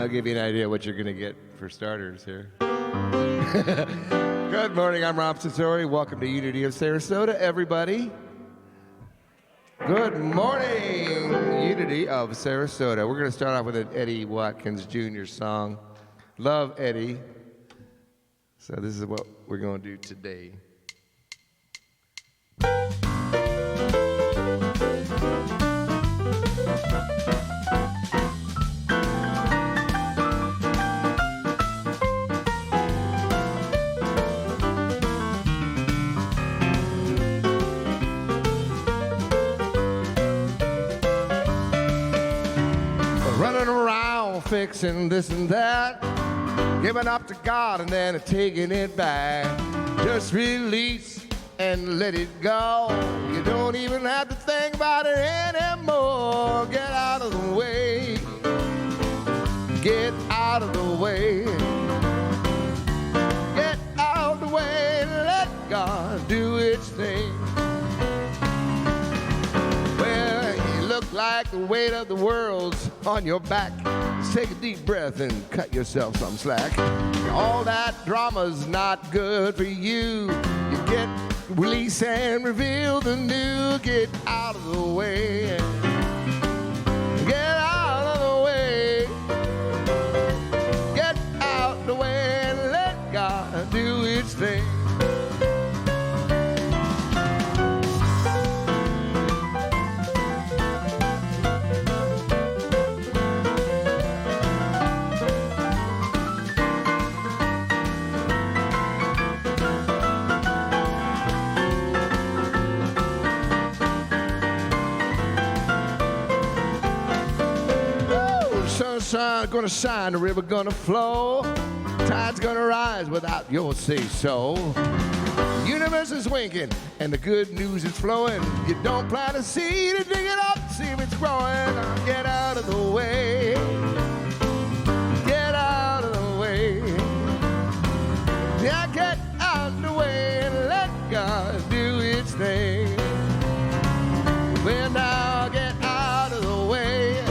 I'll give you an idea what you're going to get for starters here. Good morning, I'm Rob Satori. Welcome to Unity of Sarasota, everybody. Good morning, Unity of Sarasota. We're going to start off with an Eddie Watkins Jr. song. Love Eddie. So this is what we're going to do today. Running around fixing this and that, giving up to God and then taking it back. Just release and let it go. You don't even have to think about it anymore. Get out of the way. Get out of the way. Get out of the way and let God do its thing. Look like the weight of the world's on your back. Just take a deep breath and cut yourself some slack. All that drama's not good for you. You get release and reveal the new. Get out of the way. Get out of the way. Get out of the way and let God do its thing. Sun gonna shine, the river gonna flow, tide's gonna rise without your say-so. Universe is winking and the good news is flowing. You don't plant a seed and dig it up, see if it's growing. Get out of the way. Get out of the way. Yeah, get out of the way and let God do its thing. Well, now get out of the way.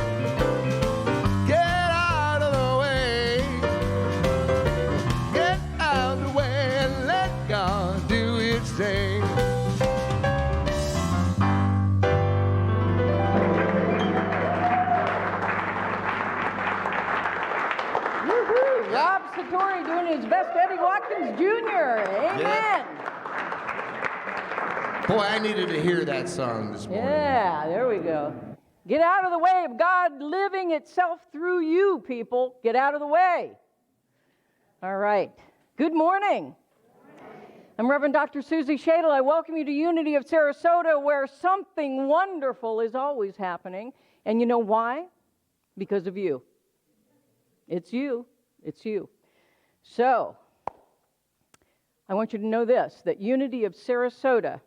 Thing. Woohoo! Rob Satori doing his best Eddie Watkins Jr. Amen. Yeah. Boy, I needed to hear that song this morning. Yeah, there we go. Get out of the way of God living itself through you, people. Get out of the way. All right. Good morning. I'm Reverend Dr. Susie Shadle. I welcome you to Unity of Sarasota, where something wonderful is always happening. And you know why? Because of you. It's you. It's you. So, I want you to know this, that Unity of Sarasota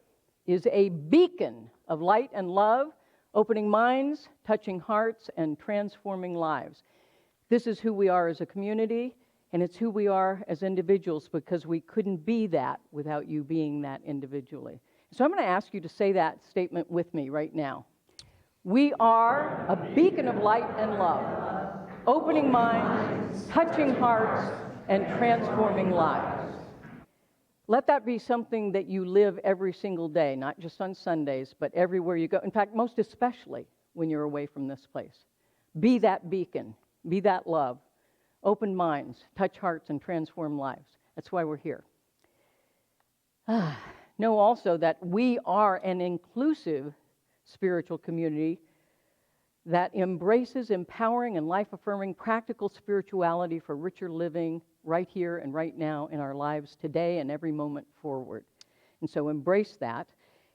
is a beacon of light and love, opening minds, touching hearts, and transforming lives. This is who we are as a community. And it's who we are as individuals, because we couldn't be that without you being that individually. So I'm going to ask you to say that statement with me right now. We are a beacon of light and love, opening minds, touching hearts, and transforming lives. Let that be something that you live every single day, not just on Sundays, but everywhere you go. In fact, most especially when you're away from this place. Be that beacon. Be that love. Open minds, touch hearts, and transform lives. That's why we're here. Know also that we are an inclusive spiritual community that embraces empowering and life-affirming practical spirituality for richer living right here and right now in our lives today and every moment forward. And so embrace that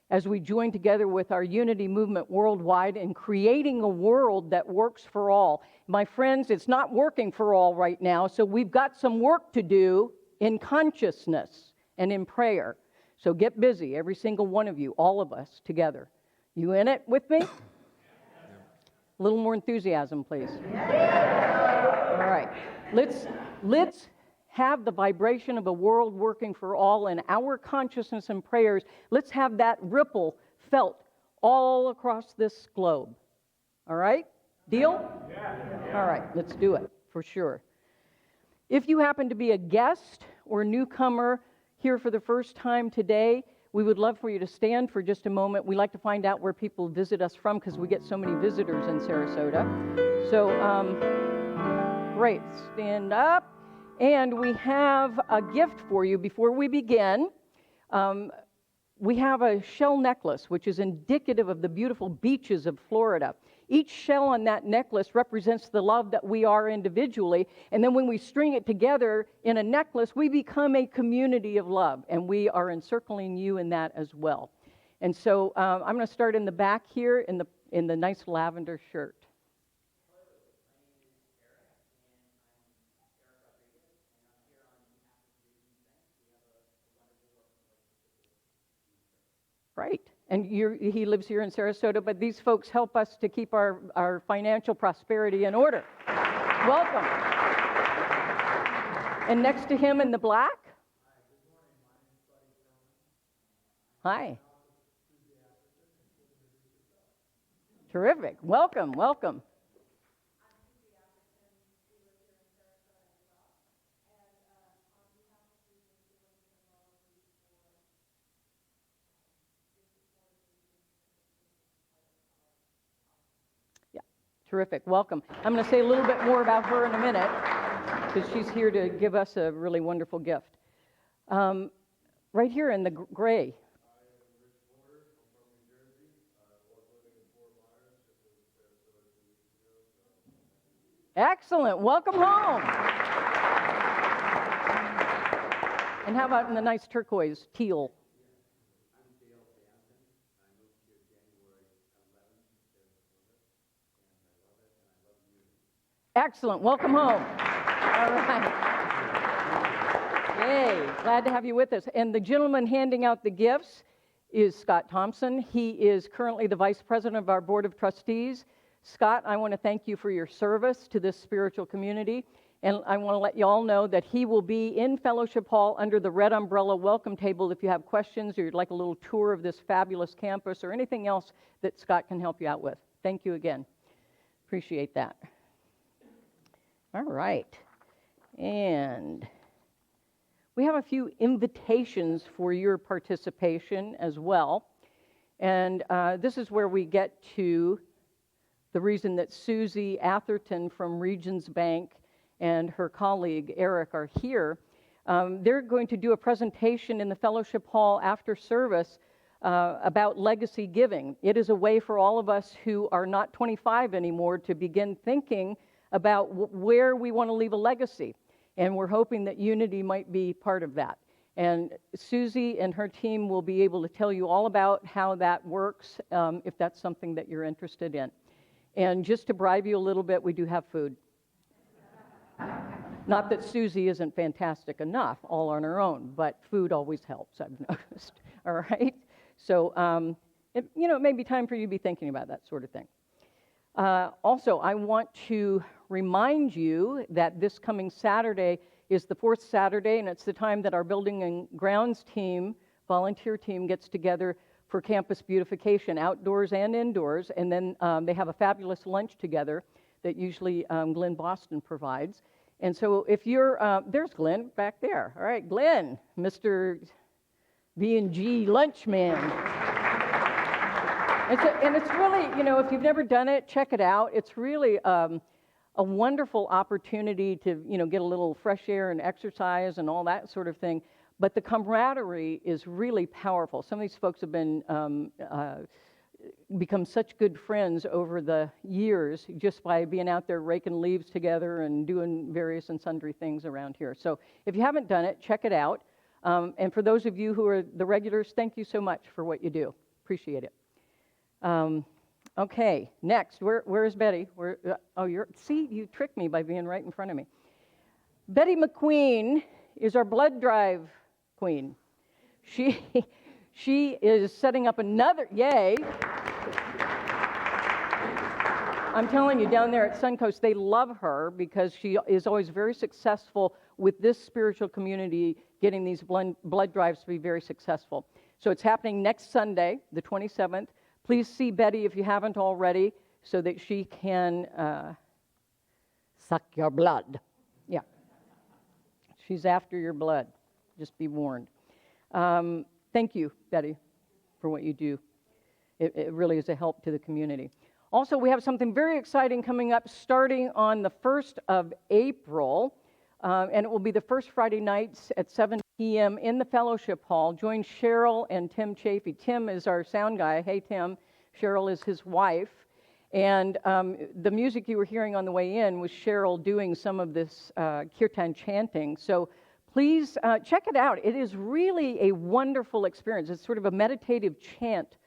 as we join together with our unity movement worldwide in creating a world that works for all. My friends, it's not working for all right now, so we've got some work to do in consciousness and in prayer. So get busy, every single one of you, all of us together. You in it with me? A little more enthusiasm, please. All right. Let's have the vibration of a world working for all in our consciousness and prayers. Let's have that ripple felt all across this globe. All right? Deal? Yeah. All right, let's do it. for sure. If you happen to be a guest or newcomer here for the first time today, we would love for you to stand for just a moment. We like to find out where people visit us from because we get so many visitors in Sarasota. So, great, stand up. And we have a gift for you before we begin. We have a shell necklace, which is indicative of the beautiful beaches of Florida. Each shell on that necklace represents the love that we are individually. And then when we string it together in a necklace, we become a community of love. And we are encircling you in that as well. And so I'm going to start in the back here in the nice lavender shirt. Right. And he lives here in Sarasota, but these folks help us to keep our financial prosperity in order. Welcome. And next to him in the black? Hi. Terrific. Welcome, welcome. Terrific. Welcome. I'm going to say a little bit more about her in a minute because she's here to give us a really wonderful gift. Right here in the gray. Excellent. Welcome home. And how about in the nice turquoise, teal? Excellent. Welcome home. All right. Yay. Glad to have you with us. And the gentleman handing out the gifts is Scott Thompson. He is currently the vice president of our board of trustees. Scott, I want to thank you for your service to this spiritual community. And I want to let you all know that he will be in Fellowship Hall under the red umbrella welcome table if you have questions or you'd like a little tour of this fabulous campus or anything else that Scott can help you out with. Thank you again. Appreciate that. All right, and we have a few invitations for your participation as well, and this is where we get to the reason that Susie Atherton from Regions Bank and her colleague Eric are here. They're going to do a presentation in the Fellowship Hall after service about legacy giving. It is a way for all of us who are not 25 anymore to begin thinking about where we want to leave a legacy. And we're hoping that Unity might be part of that. And Susie and her team will be able to tell you all about how that works if that's something that you're interested in. And just to bribe you a little bit, we do have food. Not that Susie isn't fantastic enough all on her own, but food always helps, I've noticed. All right? So, it may be time for you to be thinking about that sort of thing. Also, I want to remind you that this coming Saturday is the fourth Saturday, and it's the time that our building and grounds team, volunteer team, gets together for campus beautification, outdoors and indoors, and then they have a fabulous lunch together that usually Glenn Boston provides. And so if you're, there's Glenn back there. All right, Glenn, Mr. B&G Lunchman. And it's really, if you've never done it, check it out. It's really a wonderful opportunity to, get a little fresh air and exercise and all that sort of thing. But the camaraderie is really powerful. Some of these folks have been become such good friends over the years just by being out there raking leaves together and doing various and sundry things around here. So if you haven't done it, check it out. And for those of you who are the regulars, thank you so much for what you do. Appreciate it. Okay, next, where is Betty? See, you tricked me by being right in front of me. Betty Mcqueen is our blood drive queen. She is setting up another, yay. I'm telling you, down there at Suncoast, they love her because she is always very successful with this spiritual community, getting these blood drives to be very successful. So it's happening next Sunday, the 27th. Please see Betty if you haven't already so that she can suck your blood. Yeah. She's after your blood. Just be warned. Thank you, Betty, for what you do. It really is a help to the community. Also, we have something very exciting coming up starting on the 1st of April, and it will be the first Friday nights at 7 p.m. in the Fellowship Hall. Join Cheryl and Tim Chafee. Tim is our sound guy. Hey, Tim. Cheryl is his wife. And the music you were hearing on the way in was Cheryl doing some of this kirtan chanting. So please check it out. It is really a wonderful experience. It's sort of a meditative chant,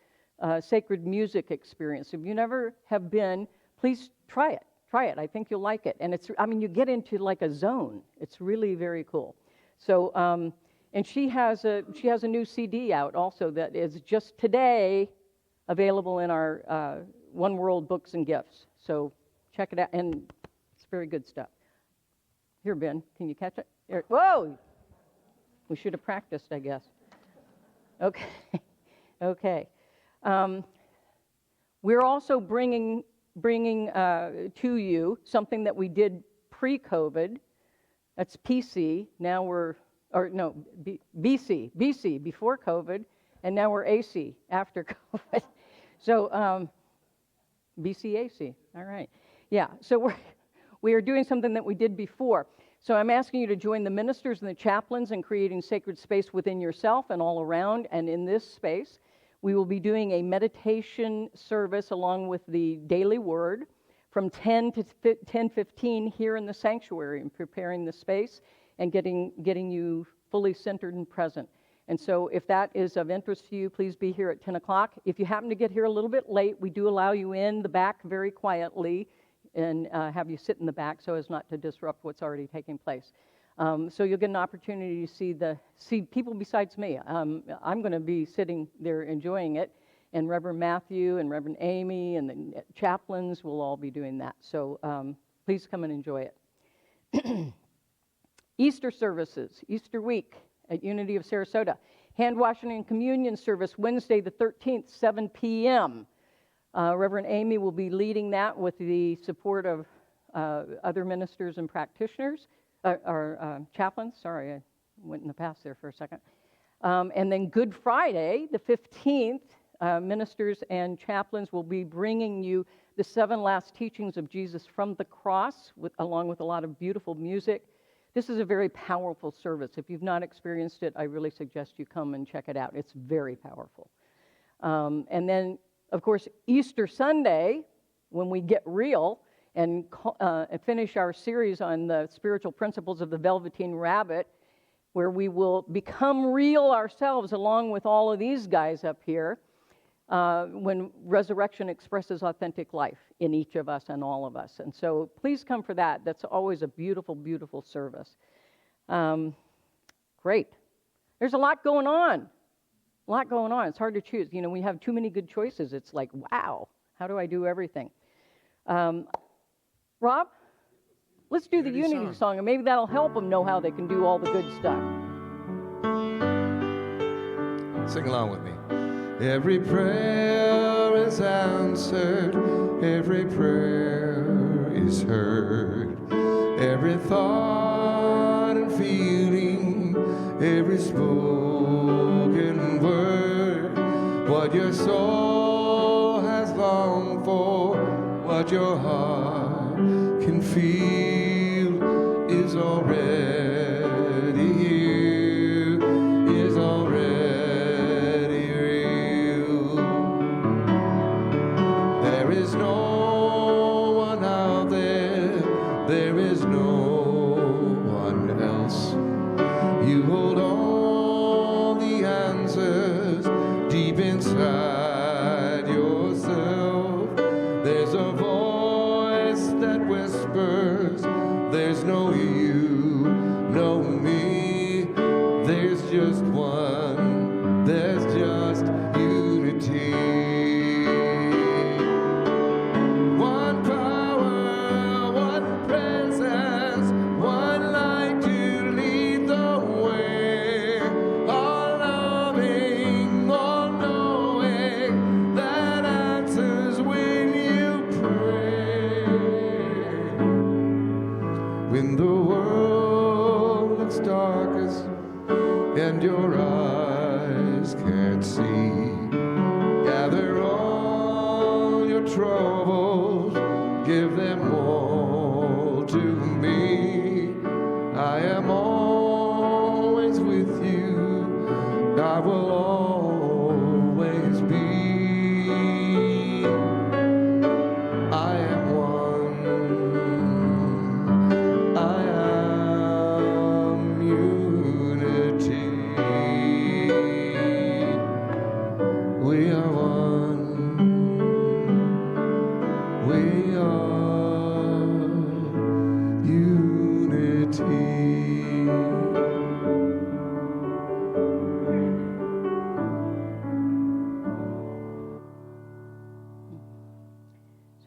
sacred music experience. If you never have been, please try it. Try it. I think you'll like it. And you get into like a zone. It's really very cool. So, and she has a new CD out also that is just today available in our One World Books and Gifts. So check it out, and it's very good stuff. Here, Ben, can you catch it? Here. Whoa! We should have practiced, I guess. Okay. Okay. We're also bringing to you something that we did pre-COVID. That's PC. Now BC, before COVID, and now we're AC, after COVID. So, BCAC, all right. Yeah, so we are doing something that we did before. So I'm asking you to join the ministers and the chaplains in creating sacred space within yourself and all around, and in this space. We will be doing a meditation service along with the daily word from 10 to 10:15 here in the sanctuary, and preparing the space and getting you fully centered and present. And so if that is of interest to you, please be here at 10 o'clock. If you happen to get here a little bit late, we do allow you in the back very quietly and have you sit in the back so as not to disrupt what's already taking place. So you'll get an opportunity to see people besides me. I'm going to be sitting there enjoying it, and Reverend Matthew and Reverend Amy and the chaplains will all be doing that. So please come and enjoy it. Easter services, Easter week at Unity of Sarasota. Hand washing and communion service Wednesday the 13th, 7 p.m. Reverend Amy will be leading that with the support of other ministers and practitioners, or chaplains. Sorry, I went in the past there for a second. And then Good Friday, the 15th, ministers and chaplains will be bringing you the 7 last teachings of Jesus from the cross, along with a lot of beautiful music. This is a very powerful service. If you've not experienced it, I really suggest you come and check it out. It's very powerful. And then, of course, Easter Sunday, when we get real and finish our series on the spiritual principles of the Velveteen Rabbit, where we will become real ourselves along with all of these guys up here, when resurrection expresses authentic life in each of us and all of us. And so please come for that. That's always a beautiful, beautiful service. Great. There's a lot going on. A lot going on. It's hard to choose. You know, we have too many good choices. It's like, wow, how do I do everything? Rob, let's do the Unity song, and maybe that'll help them know how they can do all the good stuff. Sing along with me. Every prayer is answered, every prayer is heard, every thought and feeling, every spoken word, what your soul has longed for, what your heart can feel is already here, is already real. There is no one out there, there is no one else. You hold all the answers deep inside yourself. There's a voice that whispers, there's no you, no me. There's just one, there's just unity. One power, one presence, one light to lead the way. All loving, all knowing, that answers when you pray. darkest and your eyes can't see. Gather all your troubles, give them all to me. I am always with you, I will always be. I am one, I am unity. We are one, we are unity.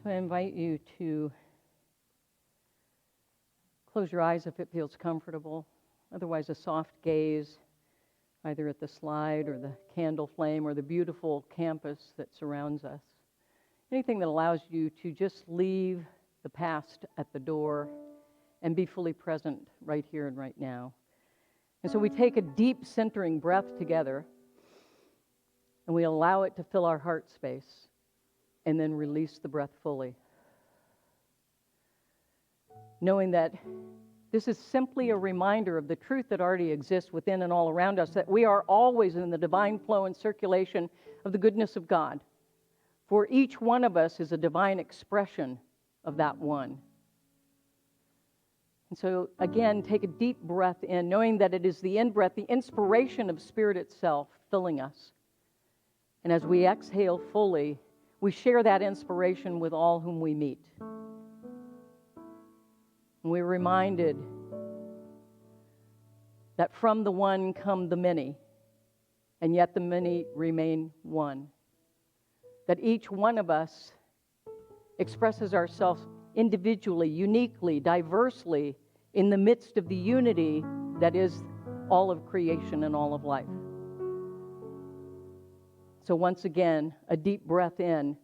So I invite you to close your eyes if it feels comfortable. Otherwise, a soft gaze, either at the slide or the candle flame or the beautiful campus that surrounds us. Anything that allows you to just leave the past at the door and be fully present right here and right now. And so we take a deep centering breath together and we allow it to fill our heart space and then release the breath fully. Knowing that this is simply a reminder of the truth that already exists within and all around us, that we are always in the divine flow and circulation of the goodness of God. For each one of us is a divine expression of that one. And so, again, take a deep breath in, knowing that it is the in-breath, the inspiration of Spirit itself filling us. And as we exhale fully, we share that inspiration with all whom we meet. And we're reminded that from the one come the many, and yet the many remain one. That each one of us expresses ourselves individually, uniquely, diversely, in the midst of the unity that is all of creation and all of life. So once again, a deep breath in,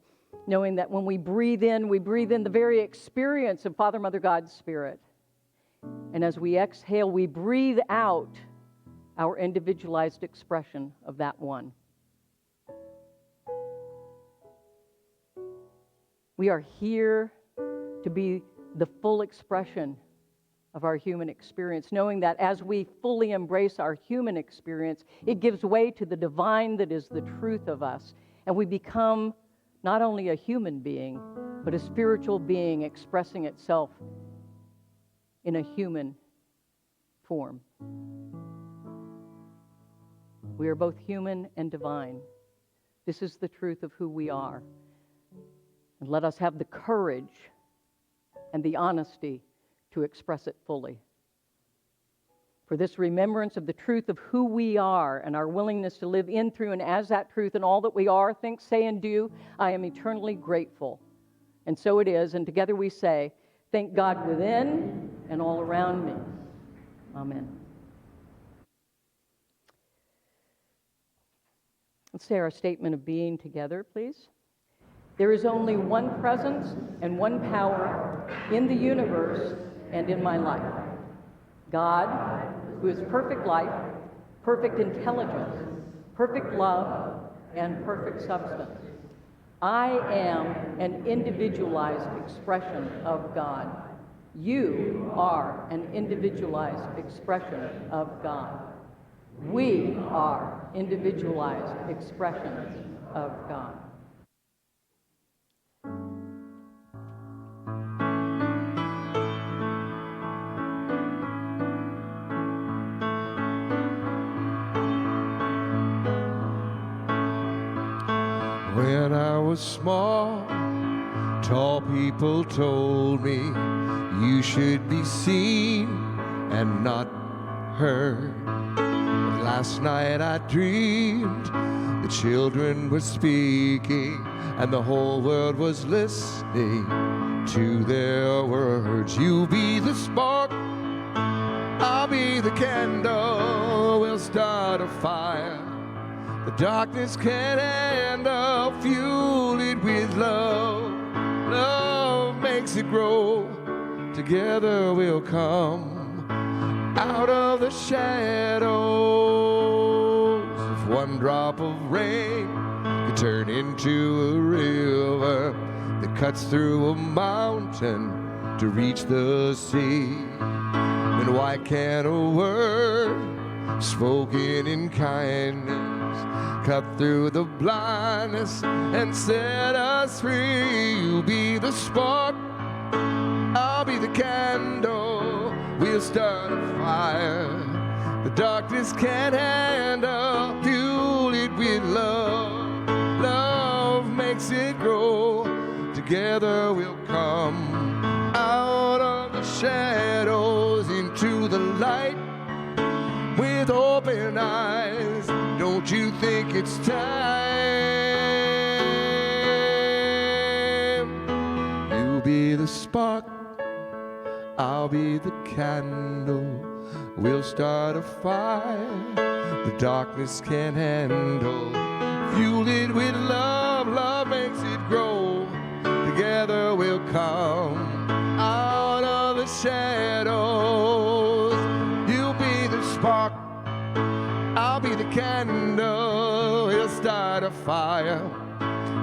knowing that when we breathe in the very experience of Father, Mother, God, Spirit. And as we exhale, we breathe out our individualized expression of that one. We are here to be the full expression of our human experience, knowing that as we fully embrace our human experience, it gives way to the divine that is the truth of us. And we become not only a human being, but a spiritual being expressing itself in a human form. We are both human and divine. This is the truth of who we are. And let us have the courage and the honesty to express it fully. For this remembrance of the truth of who we are and our willingness to live in, through, and as that truth in all that we are, think, say, and do, I am eternally grateful. And so it is, and together we say, thank God within and all around me. Amen. Let's say our statement of being together, please. There is only one presence and one power in the universe and in my life. God, who is perfect life, perfect intelligence, perfect love, and perfect substance. I am an individualized expression of God. You are an individualized expression of God. We are individualized expressions of God. When I was small, tall people told me you should be seen and not heard. But last night I dreamed the children were speaking and the whole world was listening to their words. You be the spark, I'll be the candle, we'll start a fire the darkness can't handle, fuel it with love. Love makes it grow, together we'll come out of the shadows. If one drop of rain could turn into a river that cuts through a mountain to reach the sea, then why can't a word spoken in kindness cut through the blindness and set us free? You be the spark, I'll be the candle. We'll start a fire the darkness can't handle. Fuel it with love. Love makes it grow. Together we'll come out of the shadows into the light with open eyes. Don't you think it's time? You'll be the spark, I'll be the candle. We'll start a fire the darkness can't handle. Fuel it with love, love makes it grow. Together we'll come out of the shadows. You'll be the spark, I'll be the candle. We'll start a fire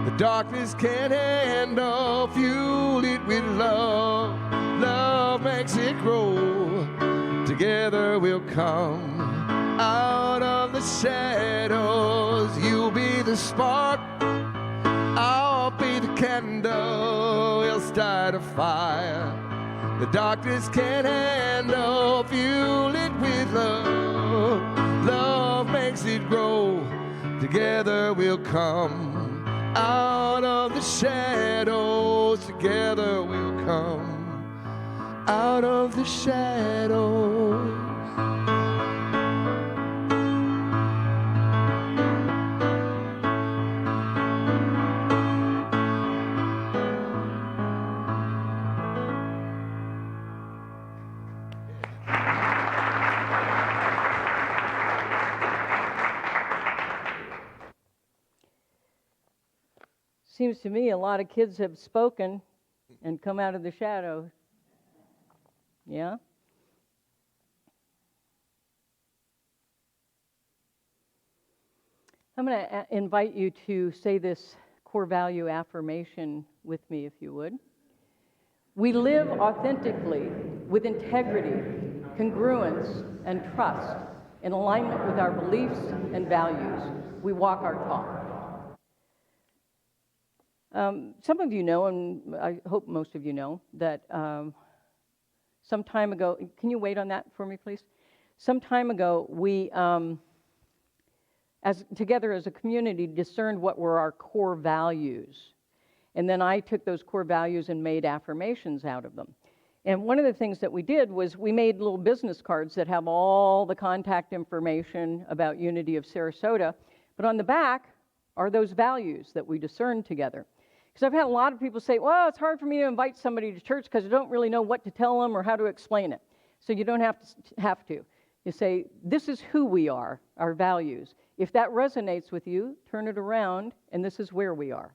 the darkness can't handle. Fuel it with love, love makes it grow. Together we'll come out of the shadows. You'll be the spark, I'll be the candle. We'll start a fire the darkness can't handle. Fuel it with love, love makes it grow. Together we'll come out of the shadows. Together we'll come out of the shadows. Seems to me a lot of kids have spoken and come out of the shadow. Yeah? I'm going to invite you to say this core value affirmation with me, if you would. We live authentically with integrity, congruence, and trust in alignment with our beliefs and values. We walk our talk. Some of you know, and I hope most of you know, that some time ago, can you wait on that for me, please? Some time ago, we, together as a community, discerned what were our core values. And then I took those core values and made affirmations out of them. And one of the things that we did was we made little business cards that have all the contact information about Unity of Sarasota, but on the back are those values that we discerned together. Because I've had a lot of people say, well, it's hard for me to invite somebody to church because I don't really know what to tell them or how to explain it. So you don't have to. You say, this is who we are, our values. If that resonates with you, turn it around, and this is where we are.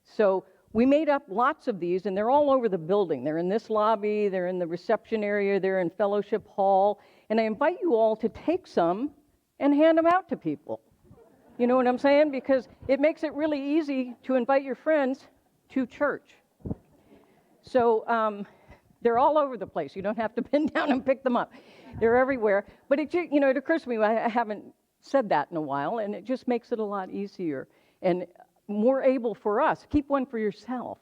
So we made up lots of these, and they're all over the building. They're in this lobby, they're in the reception area, they're in Fellowship Hall. And I invite you all to take some and hand them out to people. You know what I'm saying? Because it makes it really easy to invite your friends to church. So they're all over the place. You don't have to bend down and pick them up. They're everywhere. But it occurs to me, I haven't said that in a while, and it just makes it a lot easier and more able for us. Keep one for yourself,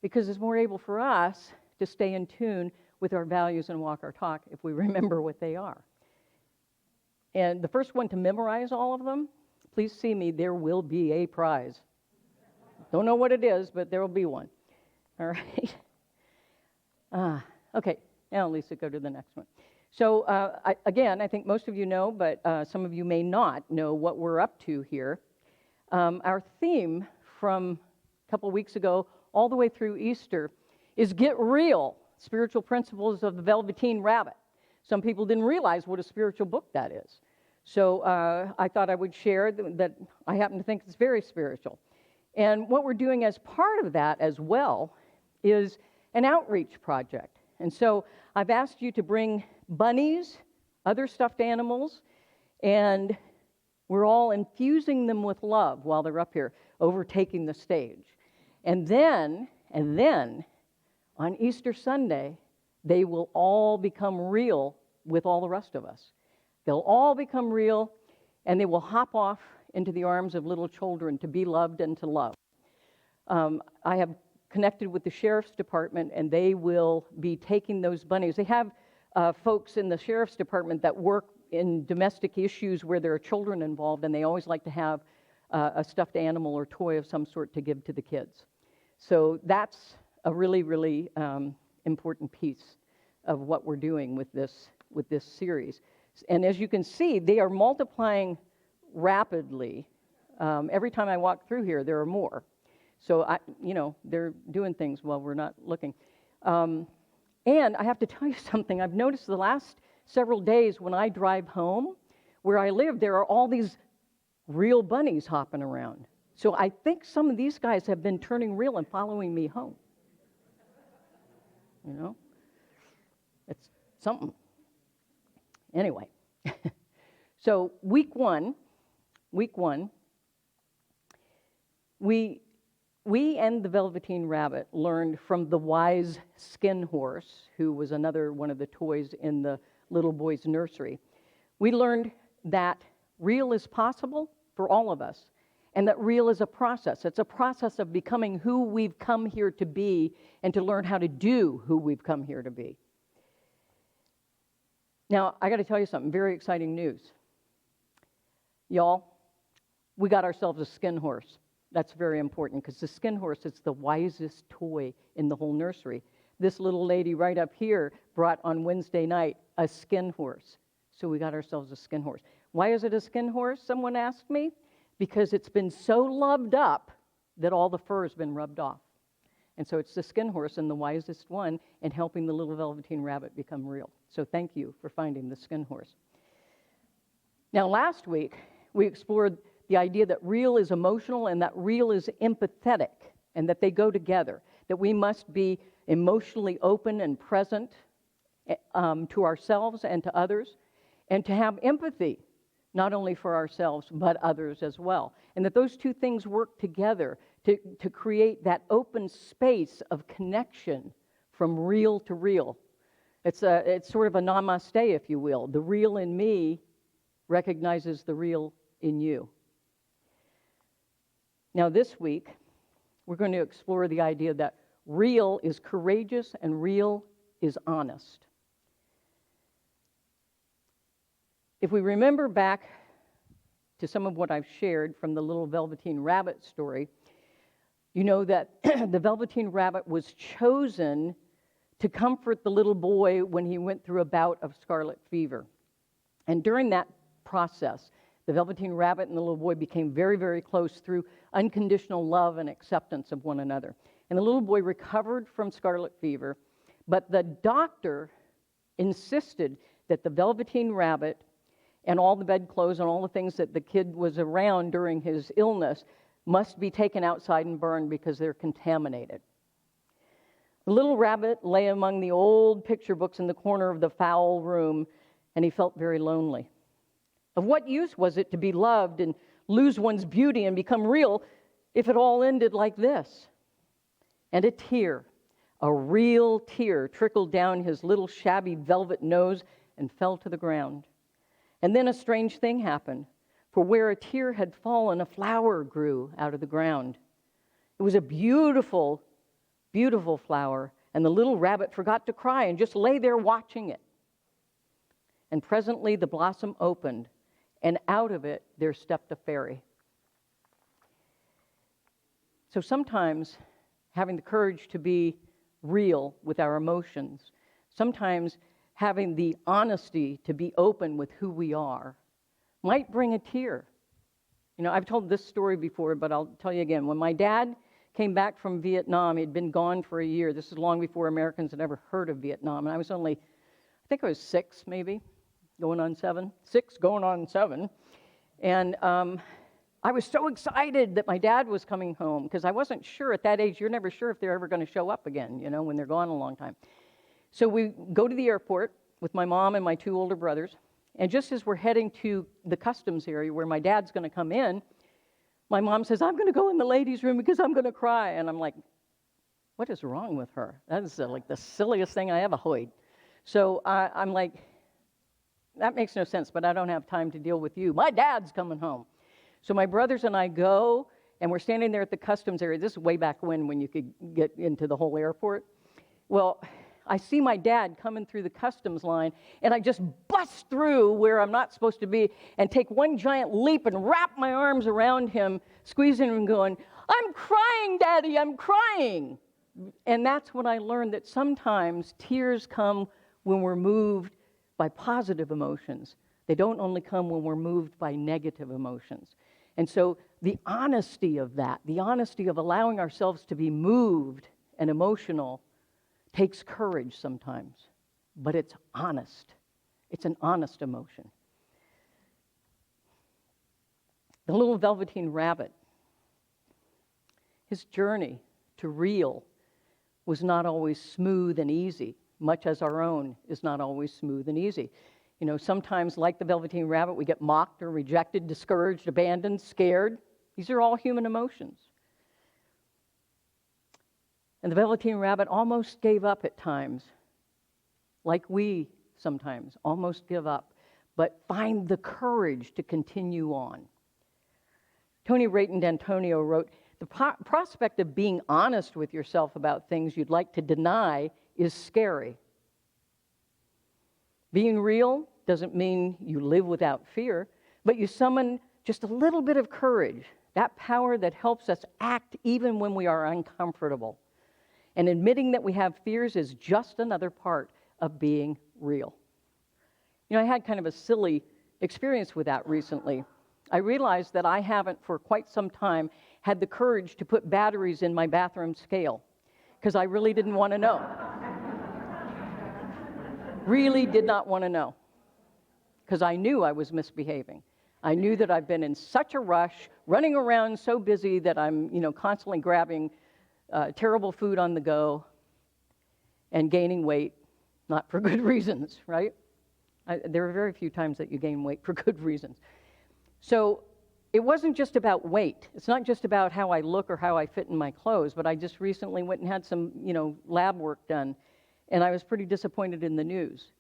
because it's more able for us to stay in tune with our values and walk our talk if we remember what they are. And the first one to memorize all of them, please see me, there will be a prize. Don't know what it is, but there will be one. All right? Okay, now Lisa, go to the next one. So I think most of you know, but some of you may not know what we're up to here. Our theme from a couple weeks ago all the way through Easter is Get Real, Spiritual Principles of the Velveteen Rabbit. Some people didn't realize what a spiritual book that is. So I thought I would share that I happen to think it's very spiritual. And what we're doing as part of that as well is an outreach project. And so I've asked you to bring bunnies other stuffed animals, and we're all infusing them with love while they're up here, overtaking the stage. And then, on Easter Sunday, they will all become real with all the rest of us. They'll all become real, and they will hop off into the arms of little children to be loved and to love. I have connected with the Sheriff's Department, and they will be taking those bunnies. They have folks in the Sheriff's Department that work in domestic issues where there are children involved, and they always like to have a stuffed animal or toy of some sort to give to the kids. So that's a really, really important piece of what we're doing with this series. And as you can see, they are multiplying rapidly. Every time I walk through here, there are more. So, they're doing things while we're not looking. And I have to tell you something. I've noticed the last several days when I drive home, where I live, there are all these real bunnies hopping around. So I think some of these guys have been turning real and following me home. It's something. Anyway, so week one, we and the Velveteen Rabbit learned from the wise skin horse, who was another one of the toys in the little boy's nursery. We learned that real is possible for all of us, and that real is a process. It's a process of becoming who we've come here to be and to learn how to do who we've come here to be. Now, I got to tell you something, very exciting news. Y'all, we got ourselves a skin horse. That's very important because the skin horse is the wisest toy in the whole nursery. This little lady right up here brought on Wednesday night a skin horse. So we got ourselves a skin horse. Why is it a skin horse, someone asked me? Because it's been so loved up that all the fur has been rubbed off. And so it's the skin horse and the wisest one and helping the little Velveteen Rabbit become real. So thank you for finding the skin horse. Now, last week, we explored the idea that real is emotional and that real is empathetic, and that they go together, that we must be emotionally open and present to ourselves and to others, and to have empathy, not only for ourselves, but others as well. And that those two things work together to create that open space of connection from real to real. It's sort of a namaste, if you will. The real in me recognizes the real in you. Now, this week, we're going to explore the idea that real is courageous and real is honest. If we remember back to some of what I've shared from the little Velveteen Rabbit story, you know that the Velveteen Rabbit was chosen to comfort the little boy when he went through a bout of scarlet fever. And during that process, the Velveteen Rabbit and the little boy became very, very close through unconditional love and acceptance of one another. And the little boy recovered from scarlet fever, but the doctor insisted that the Velveteen Rabbit and all the bedclothes and all the things that the kid was around during his illness must be taken outside and burned because they're contaminated. The little rabbit lay among the old picture books in the corner of the foul room, and he felt very lonely. Of what use was it to be loved and lose one's beauty and become real if it all ended like this? And a real tear, trickled down his little shabby velvet nose and fell to the ground. And then a strange thing happened, for where a tear had fallen, a flower grew out of the ground. It was a beautiful, beautiful flower, and the little rabbit forgot to cry and just lay there watching it. And presently the blossom opened, and out of it there stepped a fairy. So sometimes having the courage to be real with our emotions, sometimes having the honesty to be open with who we are, might bring a tear. You know, I've told this story before, but I'll tell you again. When my dad came back from Vietnam, he'd been gone for a year. This is long before Americans had ever heard of Vietnam. And I was only, I think I was 6 maybe, going on 7. 6 going on 7. And I was so excited that my dad was coming home, because I wasn't sure at that age, you're never sure if they're ever going to show up again, you know, when they're gone a long time. So we go to the airport with my mom and my 2 older brothers, And just as we're heading to the customs area where my dad's going to come in, my mom says, I'm going to go in the ladies' room because I'm going to cry. And I'm like, what is wrong with her? That is like the silliest thing I ever heard. So I'm like, that makes no sense, but I don't have time to deal with you. My dad's coming home. So my brothers and I go, and we're standing there at the customs area. This is way back when you could get into the whole airport. Well, I see my dad coming through the customs line, and I just bust through where I'm not supposed to be and take one giant leap and wrap my arms around him, squeezing him and going, I'm crying, Daddy, I'm crying. And that's when I learned that sometimes tears come when we're moved by positive emotions. They don't only come when we're moved by negative emotions. And so the honesty of that, the honesty of allowing ourselves to be moved and emotional, takes courage sometimes, but it's honest. It's an honest emotion. The little Velveteen Rabbit, his journey to real was not always smooth and easy, much as our own is not always smooth and easy. You know, sometimes, like the Velveteen Rabbit, we get mocked or rejected, discouraged, abandoned, scared. These are all human emotions. And the Velveteen Rabbit almost gave up at times, like we sometimes almost give up, but find the courage to continue on. Tony Rayton D'Antonio wrote, the prospect of being honest with yourself about things you'd like to deny is scary. Being real doesn't mean you live without fear, but you summon just a little bit of courage, that power that helps us act even when we are uncomfortable. And admitting that we have fears is just another part of being real. You know, I had kind of a silly experience with that recently. I realized that I haven't, for quite some time, had the courage to put batteries in my bathroom scale because I really didn't want to know. Really did not want to know because I knew I was misbehaving. I knew that I've been in such a rush, running around so busy that I'm, constantly grabbing terrible food on the go and gaining weight, not for good reasons, right? There are very few times that you gain weight for good reasons. So it wasn't just about weight. It's not just about how I look or how I fit in my clothes, but I just recently went and had some, lab work done, and I was pretty disappointed in the news.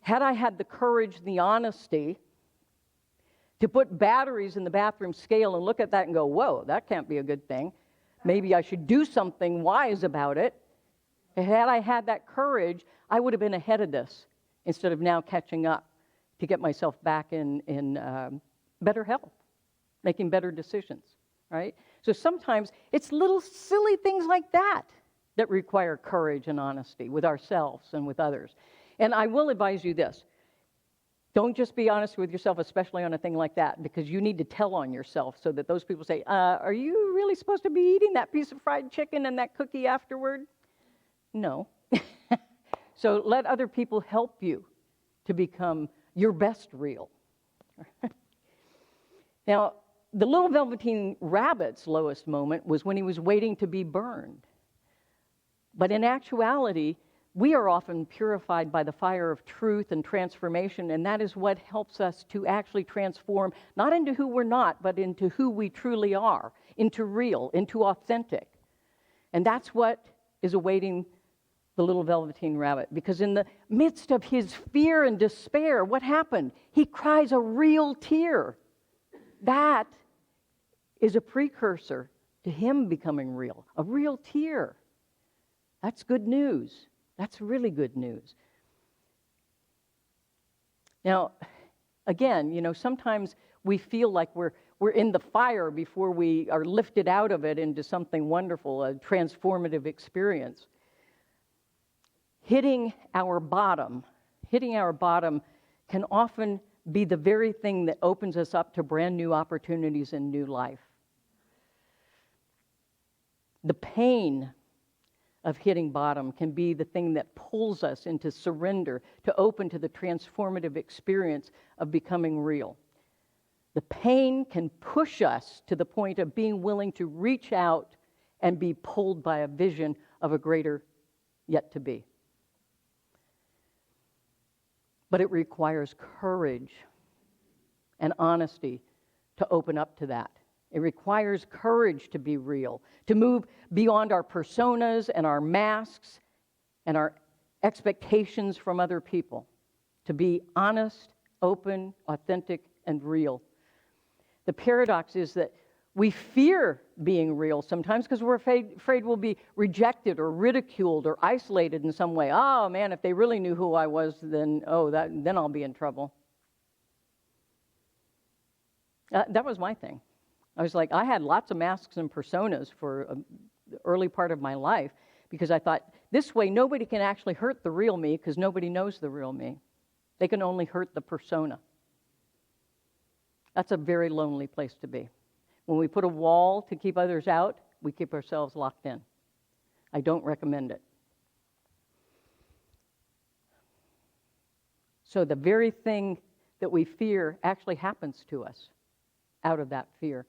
Had I had the courage, the honesty to put batteries in the bathroom scale and look at that and go, whoa, that can't be a good thing. Maybe I should do something wise about it. Had I had that courage, I would have been ahead of this instead of now catching up to get myself back in better health, making better decisions, right? So sometimes it's little silly things like that that require courage and honesty with ourselves and with others. And I will advise you this. Don't just be honest with yourself, especially on a thing like that, because you need to tell on yourself so that those people say, are you really supposed to be eating that piece of fried chicken and that cookie afterward? No. So let other people help you to become your best real. Now, the little Velveteen Rabbit's lowest moment was when he was waiting to be burned. But in actuality, we are often purified by the fire of truth and transformation, and that is what helps us to actually transform, not into who we're not, but into who we truly are, into real, into authentic. And that's what is awaiting the little Velveteen Rabbit, because in the midst of his fear and despair, what happened? He cries a real tear. That is a precursor to him becoming real, a real tear. That's good news. That's really good news. Now, again, sometimes we feel like we're in the fire before we are lifted out of it into something wonderful, a transformative experience. Hitting our bottom can often be the very thing that opens us up to brand new opportunities and new life. The pain of hitting bottom can be the thing that pulls us into surrender, to open to the transformative experience of becoming real. The pain can push us to the point of being willing to reach out and be pulled by a vision of a greater yet to be. But it requires courage and honesty to open up to that. It requires courage to be real, to move beyond our personas and our masks and our expectations from other people, to be honest, open, authentic, and real. The paradox is that we fear being real sometimes because we're afraid we'll be rejected or ridiculed or isolated in some way. Oh man, if they really knew who I was, then I'll be in trouble. That was my thing. I was like, I had lots of masks and personas for the early part of my life because I thought, this way nobody can actually hurt the real me because nobody knows the real me. They can only hurt the persona. That's a very lonely place to be. When we put a wall to keep others out, we keep ourselves locked in. I don't recommend it. So the very thing that we fear actually happens to us out of that fear.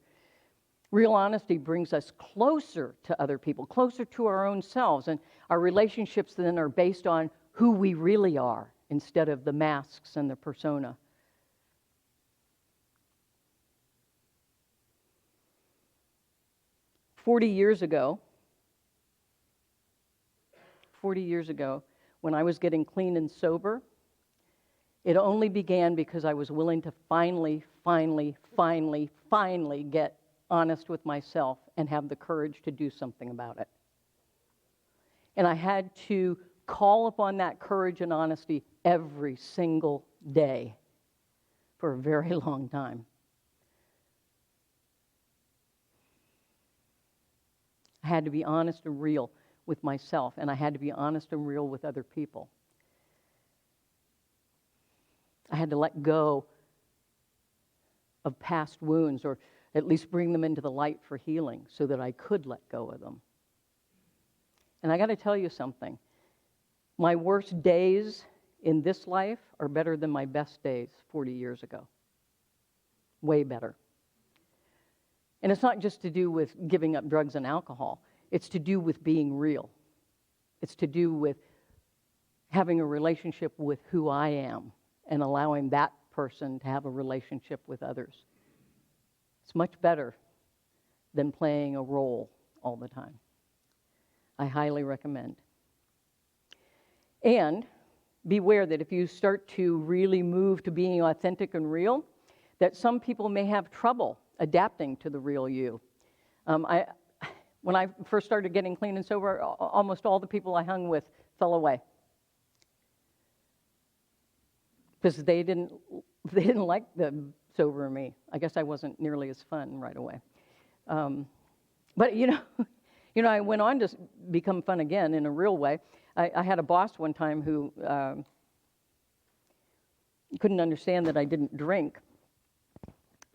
Real honesty brings us closer to other people, closer to our own selves, and our relationships then are based on who we really are instead of the masks and the persona. Forty years ago, when I was getting clean and sober, it only began because I was willing to finally get honest with myself and have the courage to do something about it. And I had to call upon that courage and honesty every single day for a very long time. I had to be honest and real with myself, and I had to be honest and real with other people. I had to let go of past wounds, or at least bring them into the light for healing so that I could let go of them. And I got to tell you something. My worst days in this life are better than my best days 40 years ago. Way better. And it's not just to do with giving up drugs and alcohol. It's to do with being real. It's to do with having a relationship with who I am and allowing that person to have a relationship with others. It's much better than playing a role all the time. I highly recommend. And beware that if you start to really move to being authentic and real, that some people may have trouble adapting to the real you. When I first started getting clean and sober, almost all the people I hung with fell away because they didn't like the sober me. I guess I wasn't nearly as fun right away. But I went on to become fun again in a real way. I had a boss one time who couldn't understand that I didn't drink.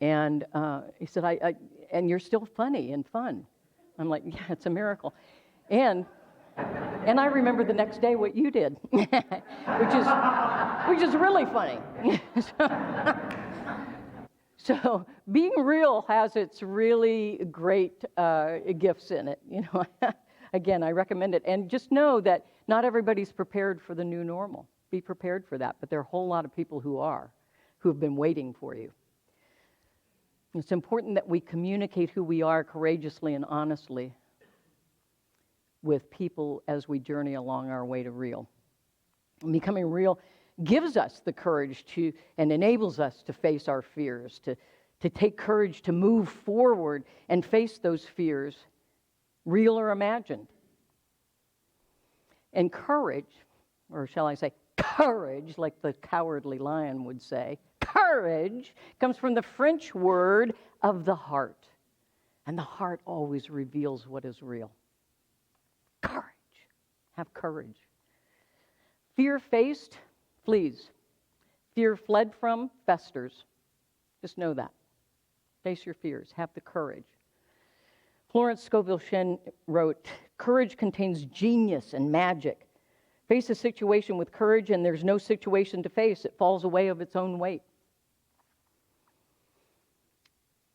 And he said, and you're still funny and fun. I'm like, yeah, it's a miracle. And I remember the next day what you did, which is really funny. So being real has its really great gifts in it. Again, I recommend it. And just know that not everybody's prepared for the new normal. Be prepared for that. But there are a whole lot of people who have been waiting for you. It's important that we communicate who we are courageously and honestly with people as we journey along our way to real. And becoming real gives us the courage to, and enables us to face our fears, to take courage to move forward and face those fears, real or imagined. And courage, or shall I say courage, like the cowardly lion would say, courage comes from the French word of the heart. And the heart always reveals what is real. Courage. Have courage. Fear faced, flees. Fear fled from, festers. Just know that. Face your fears. Have the courage. Florence Scovel Shinn wrote, courage contains genius and magic. Face a situation with courage and there's no situation to face. It falls away of its own weight.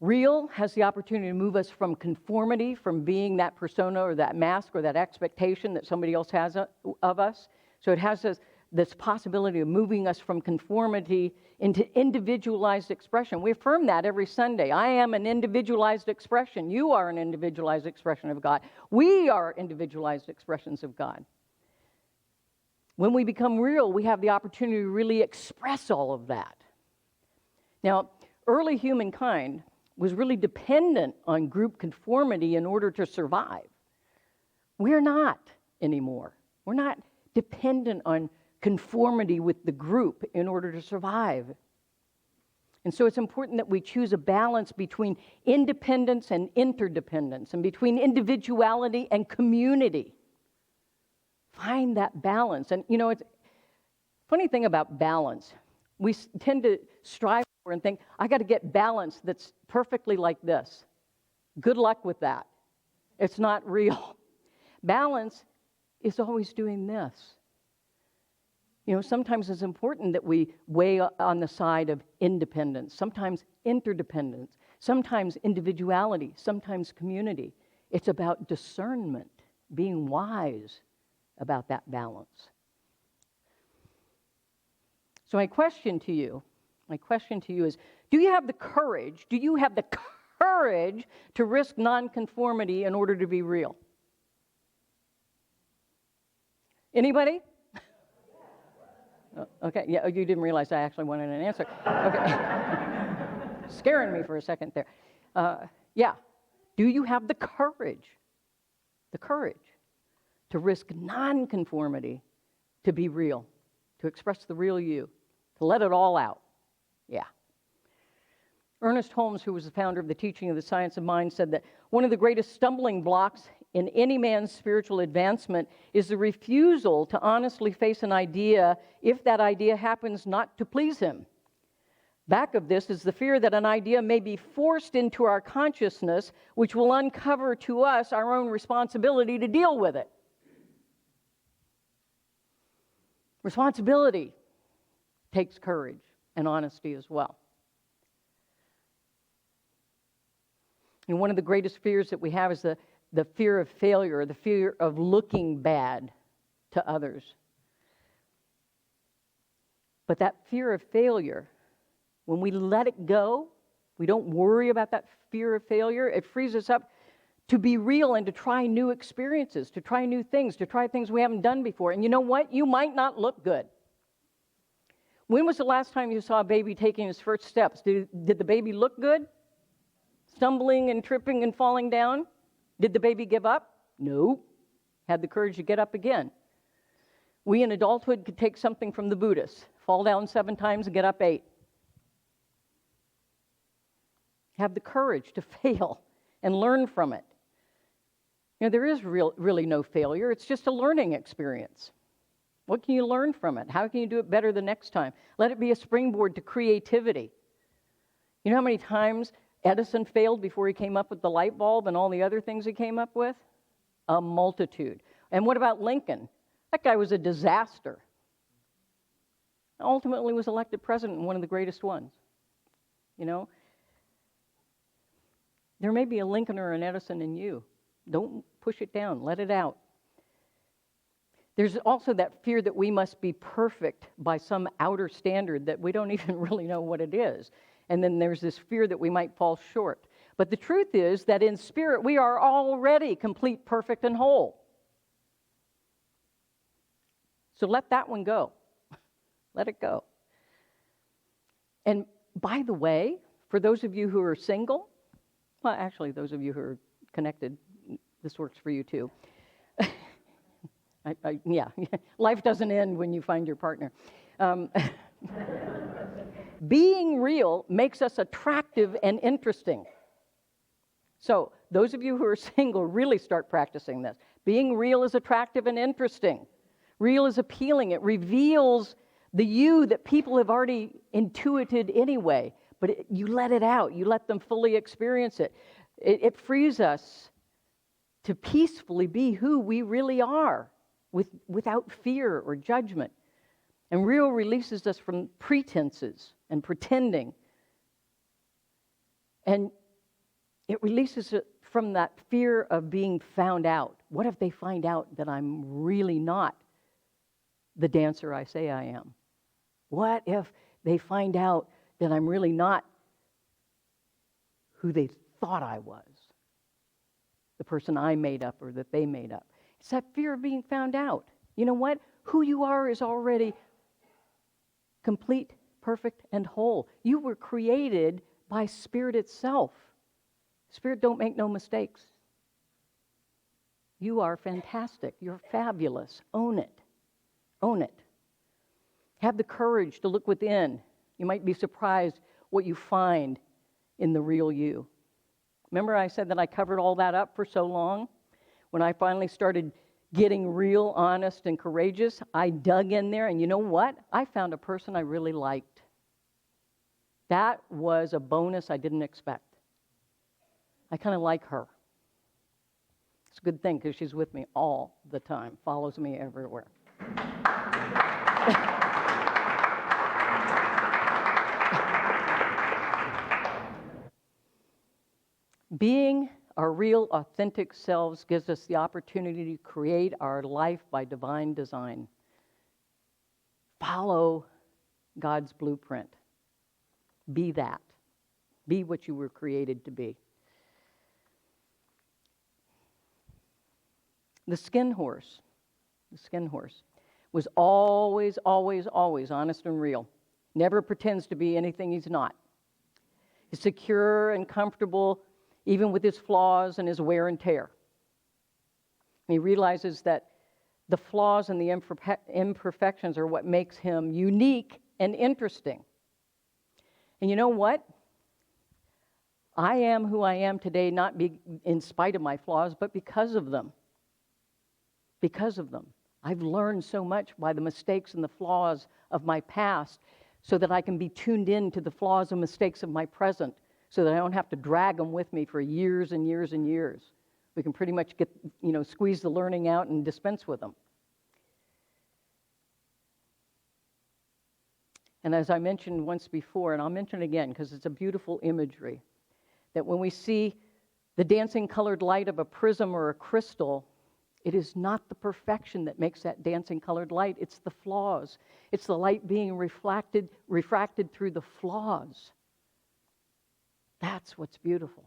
Real has the opportunity to move us from conformity, from being that persona or that mask or that expectation that somebody else has of us. So it has this possibility of moving us from conformity into individualized expression. We affirm that every Sunday. I am an individualized expression. You are an individualized expression of God. We are individualized expressions of God. When we become real, we have the opportunity to really express all of that. Now, early humankind was really dependent on group conformity in order to survive. We're not anymore. We're not dependent on conformity with the group in order to survive. And so it's important that we choose a balance between independence and interdependence, and between individuality and community. Find that balance. And it's funny thing about balance. We tend to strive for and think, I got to get balance that's perfectly like this. Good luck with that. It's not real. Balance is always doing this. Sometimes it's important that we weigh on the side of independence, sometimes interdependence, sometimes individuality, sometimes community. It's about discernment, being wise about that balance. So my question to you is, do you have the courage to risk nonconformity in order to be real? Anybody? Okay, yeah, you didn't realize I actually wanted an answer. Okay. Scaring me for a second there. Yeah, do you have the courage to risk nonconformity to be real, to express the real you, to let it all out? Yeah. Ernest Holmes, who was the founder of the teaching of the science of mind, said that one of the greatest stumbling blocks in any man's spiritual advancement is the refusal to honestly face an idea if that idea happens not to please him. Back of this is the fear that an idea may be forced into our consciousness, which will uncover to us our own responsibility to deal with it. Responsibility takes courage and honesty as well. And one of the greatest fears that we have is the fear of failure, the fear of looking bad to others. But that fear of failure, when we let it go, we don't worry about that fear of failure, it frees us up to be real and to try new experiences, to try new things, to try things we haven't done before. And you know what? You might not look good. When was the last time you saw a baby taking his first steps? Did the baby look good? Stumbling and tripping and falling down? Did the baby give up? No. Had the courage to get up again. We in adulthood could take something from the Buddhists. Fall down 7 times and get up 8. Have the courage to fail and learn from it. There is really no failure. It's just a learning experience. What can you learn from it? How can you do it better the next time? Let it be a springboard to creativity. You know how many times Edison failed before he came up with the light bulb and all the other things he came up with? A multitude. And what about Lincoln? That guy was a disaster. Ultimately was elected president and one of the greatest ones. There may be a Lincoln or an Edison in you. Don't push it down. Let it out. There's also that fear that we must be perfect by some outer standard that we don't even really know what it is. And then there's this fear that we might fall short. But the truth is that in spirit, we are already complete, perfect, and whole. So let that one go. Let it go. And by the way, for those of you who are single, well, actually, those of you who are connected, this works for you too. Yeah, life doesn't end when you find your partner. Being real makes us attractive and interesting. So those of you who are single, really start practicing this. Being real is attractive and interesting. Real is appealing. It reveals the you that people have already intuited anyway. But you let it out. You let them fully experience it. It frees us to peacefully be who we really are without fear or judgment. And real releases us from pretenses and pretending. And it releases it from that fear of being found out. What if they find out that I'm really not the dancer I say I am? What if they find out that I'm really not who they thought I was? The person I made up or that they made up. It's that fear of being found out. You know what? Who you are is already complete, perfect, and whole. You were created by Spirit itself. Spirit don't make no mistakes. You are fantastic. You're fabulous. Own it. Own it. Have the courage to look within. You might be surprised what you find in the real you. Remember I said that I covered all that up for so long? When I finally started getting real, honest, and courageous, I dug in there, and you know what? I found a person I really liked. That was a bonus I didn't expect. I kind of like her. It's a good thing because she's with me all the time, follows me everywhere. Being our real, authentic selves gives us the opportunity to create our life by divine design. Follow God's blueprint. Be that. Be what you were created to be. The skin horse was always, always, always honest and real. Never pretends to be anything he's not. He's secure and comfortable, even with his flaws and his wear and tear. And he realizes that the flaws and the imperfections are what makes him unique and interesting. And you know what? I am who I am today, not in spite of my flaws, but because of them. Because of them. I've learned so much by the mistakes and the flaws of my past so that I can be tuned in to the flaws and mistakes of my present so that I don't have to drag them with me for years and years and years. We can pretty much squeeze the learning out and dispense with them. And as I mentioned once before, and I'll mention it again because it's a beautiful imagery, that when we see the dancing colored light of a prism or a crystal, it is not the perfection that makes that dancing colored light. It's the flaws. It's the light being refracted through the flaws. That's what's beautiful.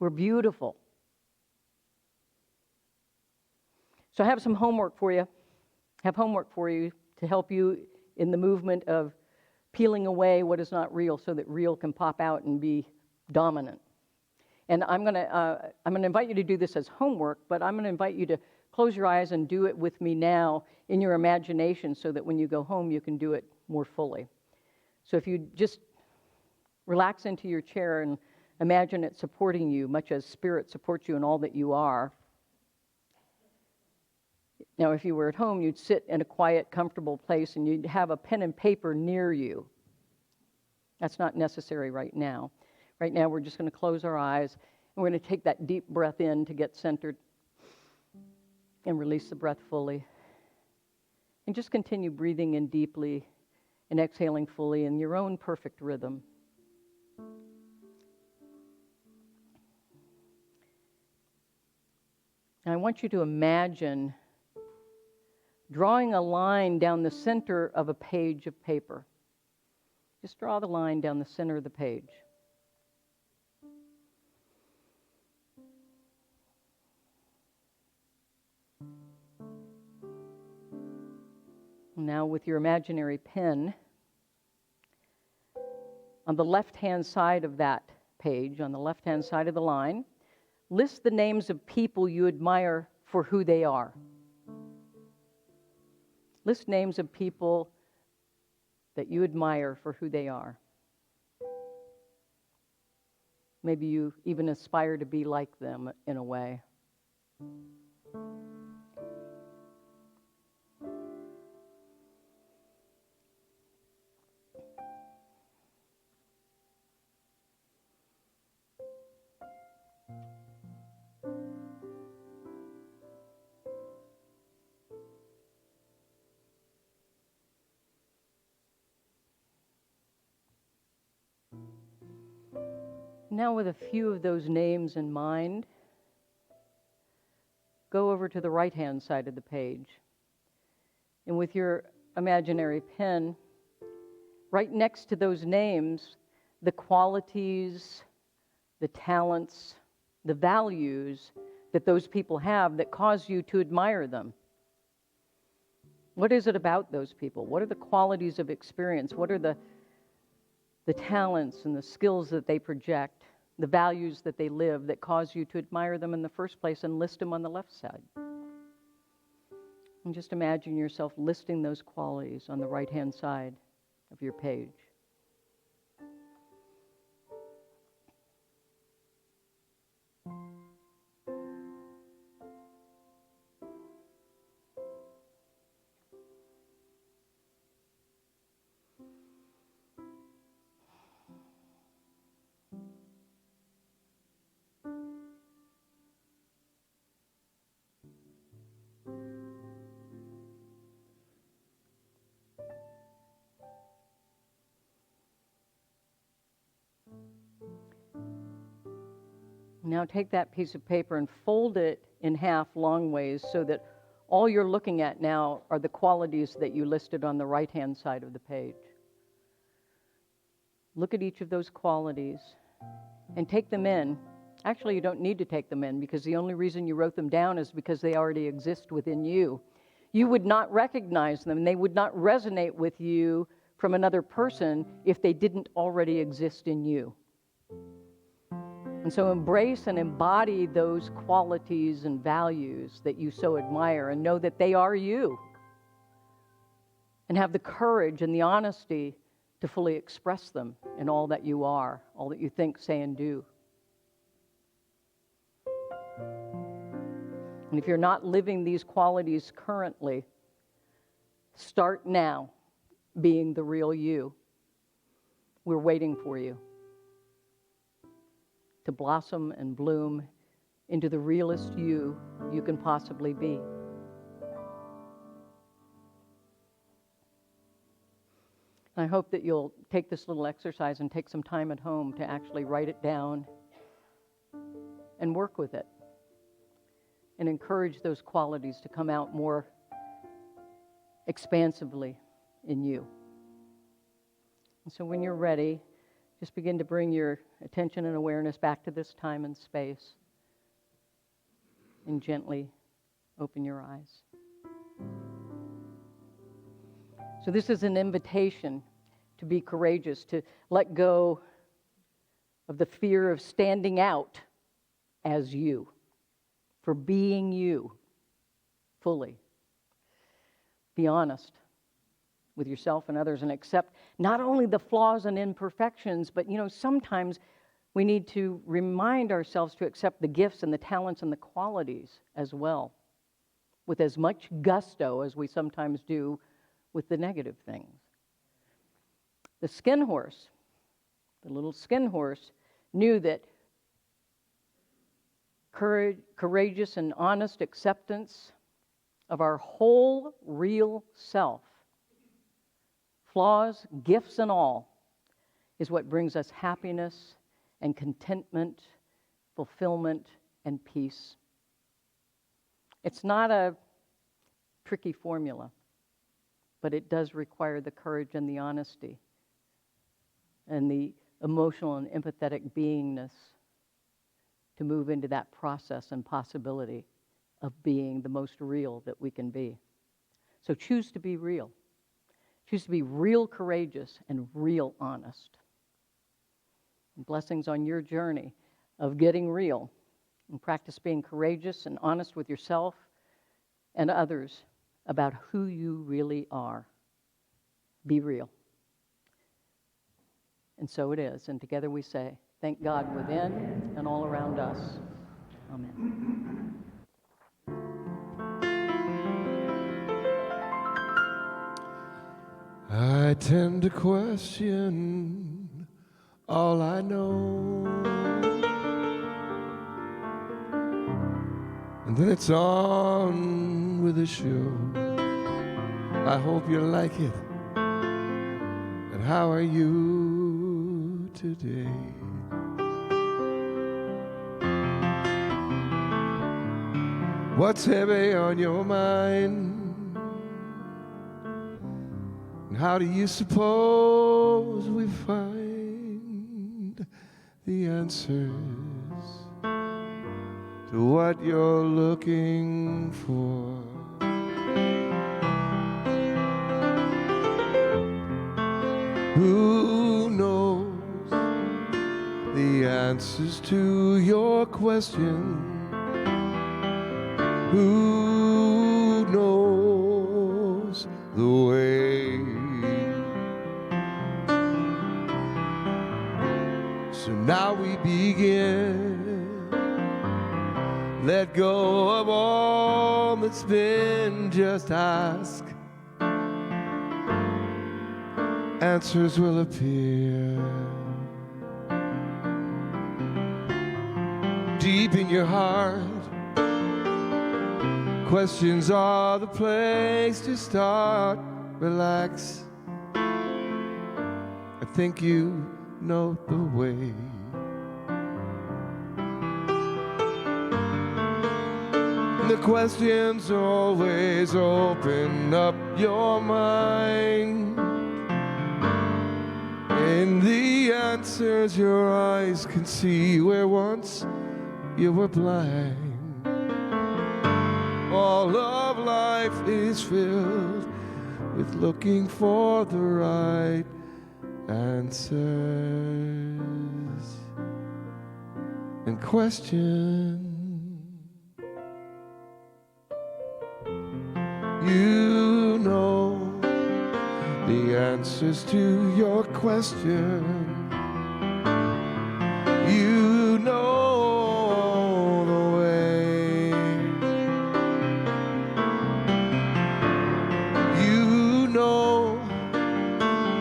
We're beautiful. So I have some homework for you. To help you in the movement of peeling away what is not real so that real can pop out and be dominant. And I'm going to invite you to do this as homework, but I'm going to invite you to close your eyes and do it with me now in your imagination so that when you go home you can do it more fully. So if you just relax into your chair and imagine it supporting you, much as Spirit supports you in all that you are. Now, if you were at home, you'd sit in a quiet, comfortable place and you'd have a pen and paper near you. That's not necessary right now. Right now, we're just going to close our eyes, and we're going to take that deep breath in to get centered and release the breath fully. And just continue breathing in deeply and exhaling fully in your own perfect rhythm. And I want you to imagine drawing a line down the center of a page of paper. Just draw the line down the center of the page. Now with your imaginary pen, on the left-hand side of that page, on the left-hand side of the line, list the names of people you admire for who they are. List names of people that you admire for who they are. Maybe you even aspire to be like them in a way. Now, with a few of those names in mind, go over to the right-hand side of the page And with your imaginary pen, right next to those names, the qualities, the talents, the values that those people have that cause you to admire them. What is it about those people? What are the qualities of experience? What are the talents and the skills that they project, the values that they live that cause you to admire them in the first place, and list them on the left side? And just imagine yourself listing those qualities on the right-hand side of your page. Now take that piece of paper and fold it in half long ways so that all you're looking at now are the qualities that you listed on the right-hand side of the page. Look at each of those qualities and take them in. Actually, you don't need to take them in, because the only reason you wrote them down is because they already exist within you. You would not recognize them, and they would not resonate with you from another person if they didn't already exist in you. And so embrace and embody those qualities and values that you so admire, and know that they are you. And have the courage and the honesty to fully express them in all that you are, all that you think, say, and do. And if you're not living these qualities currently, start now being the real you. We're waiting for you to blossom and bloom into the realest you can possibly be. I hope that you'll take this little exercise and take some time at home to actually write it down and work with it, and encourage those qualities to come out more expansively in you. And so when you're ready, just begin to bring your attention and awareness back to this time and space, and gently open your eyes. So this is an invitation to be courageous, to let go of the fear of standing out as you, for being you fully. Be honest with yourself and others, and accept not only the flaws and imperfections, but sometimes we need to remind ourselves to accept the gifts and the talents and the qualities as well, with as much gusto as we sometimes do with the negative things. The skin horse, the little skin horse, knew that courageous and honest acceptance of our whole real self, flaws, gifts, and all, is what brings us happiness and contentment, fulfillment, and peace. It's not a tricky formula, but it does require the courage and the honesty and the emotional and empathetic beingness to move into that process and possibility of being the most real that we can be. So choose to be real. Choose to be real courageous and real honest. And blessings on your journey of getting real, and practice being courageous and honest with yourself and others about who you really are. Be real. And so it is. And together we say, thank God within and all around us. Amen. I tend to question all I know, and then it's on with the show. I hope you like it. And how are you today? What's heavy on your mind? How do you suppose we find the answers to what you're looking for? Who knows the answers to your question? Who knows the way? So now we begin. Let go of all that's been, just ask. Answers will appear. Deep in your heart, questions are the place to start. Relax. I think you know the way. The questions always open up your mind. In the answers your eyes can see where once you were blind. All of life is filled with looking for the right answers and questions. You know the answers to your question. You know the way. You know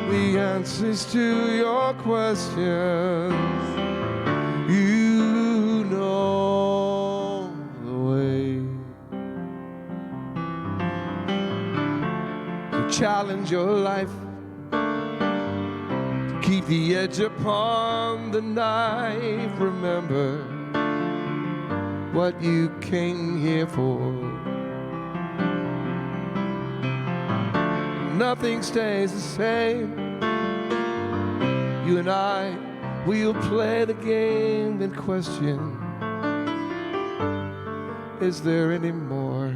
the answers to your questions. You know the way. To challenge your life, keep the edge upon the knife. Remember what you came here for. Nothing stays the same. You and I, we'll play the game and question, is there any more?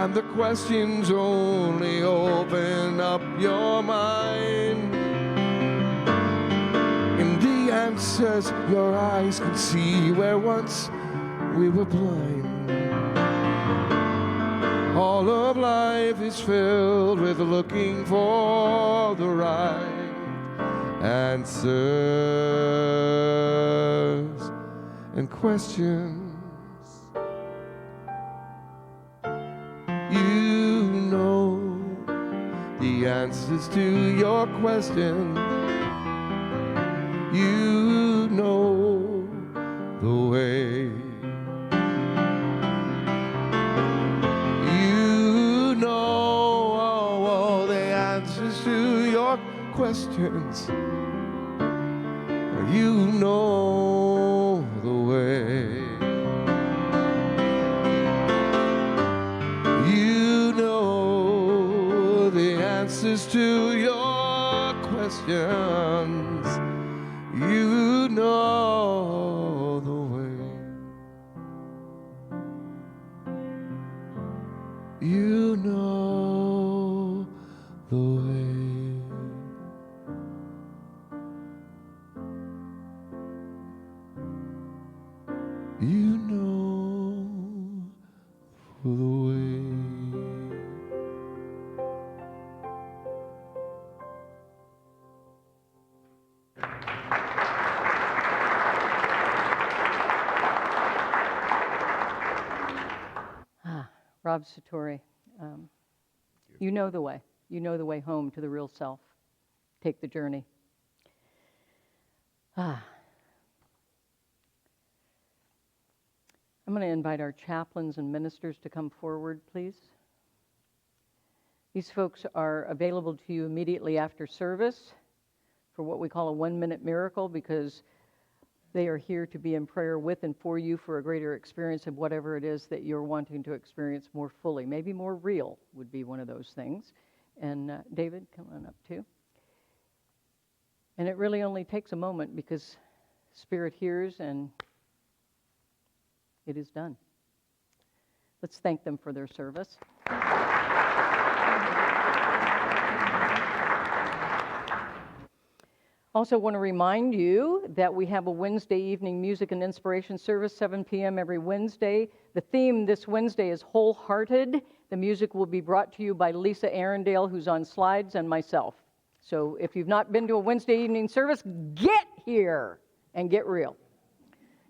And the questions only open up your mind. In the answers, your eyes can see where once we were blind. All of life is filled with looking for the right answers and questions. You know the answers to your question. You know the way. You know all the answers to your questions. You know the way. You know the answers to your questions. You know the way. You know the way. You know the way. Rob Satori, you know the way. You know the way home to the real self. Take the journey. I'm going to invite our chaplains and ministers to come forward, please. These folks are available to you immediately after service for what we call a 1-minute miracle, because They are here to be in prayer with and for you for a greater experience of whatever it is that you're wanting to experience more fully. Maybe more real would be one of those things. And David, come on up too. And it really only takes a moment because Spirit hears and it is done. Let's thank them for their service. Also want to remind you that we have a Wednesday evening music and inspiration service, 7 p.m. every Wednesday. The theme this Wednesday is Wholehearted. The music will be brought to you by Lisa Arundale, who's on slides, and myself. So if you've not been to a Wednesday evening service, get here and get real.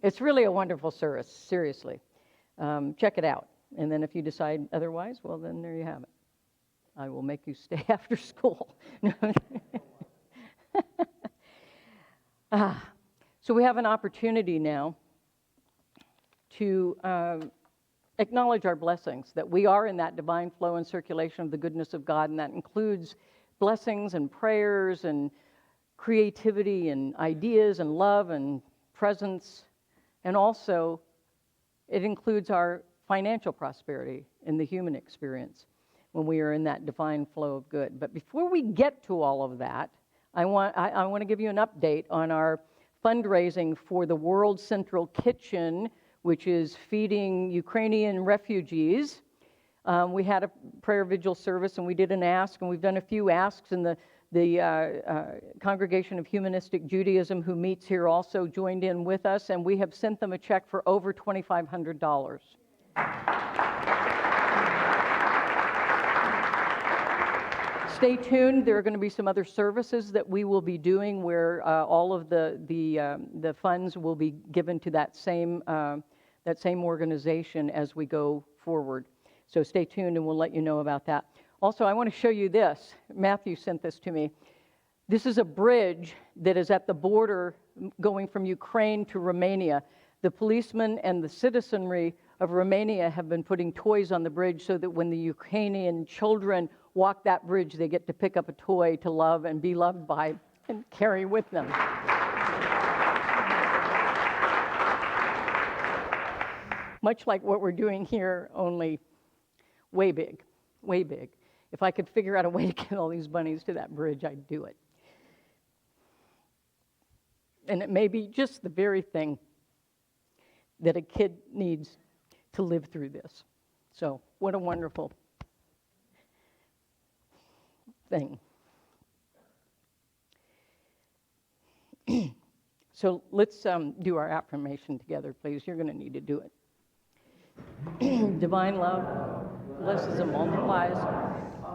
It's really a wonderful service, seriously. Check it out. And then if you decide otherwise, well, then there you have it. I will make you stay after school. So we have an opportunity now to acknowledge our blessings, that we are in that divine flow and circulation of the goodness of God, and that includes blessings and prayers and creativity and ideas and love and presence, and also it includes our financial prosperity in the human experience when we are in that divine flow of good. But before we get to all of that, I want to give you an update on our fundraising for the World Central Kitchen, which is feeding Ukrainian refugees. We had a prayer vigil service, and we did an ask, and we've done a few asks, and the Congregation of Humanistic Judaism, who meets here, also joined in with us, and we have sent them a check for over $2,500. Stay tuned. There are going to be some other services that we will be doing where all of the funds will be given to that same organization as we go forward. So stay tuned, and we'll let you know about that. Also, I want to show you this. Matthew sent this to me. This is a bridge that is at the border going from Ukraine to Romania. The policemen and the citizenry of Romania have been putting toys on the bridge so that when the Ukrainian children walk that bridge, they get to pick up a toy to love and be loved by and carry with them. Much like what we're doing here, only way big, way big. If I could figure out a way to get all these bunnies to that bridge, I'd do it. And it may be just the very thing that a kid needs to live through this. So what a wonderful thing. So let's do our affirmation together, please. You're going to need to do it. Divine love blesses and multiplies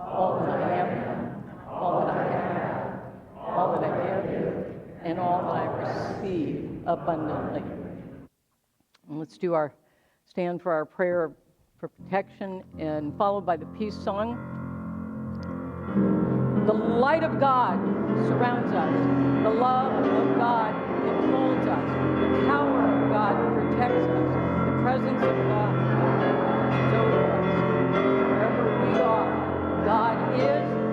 all that I am, all that I have, all that I give, and all that I receive abundantly. And let's do our stand for our prayer for protection, and followed by the peace song. The light of God surrounds us. The love of God enfolds us. The power of God protects us. The presence of God is over us. Wherever we are, God is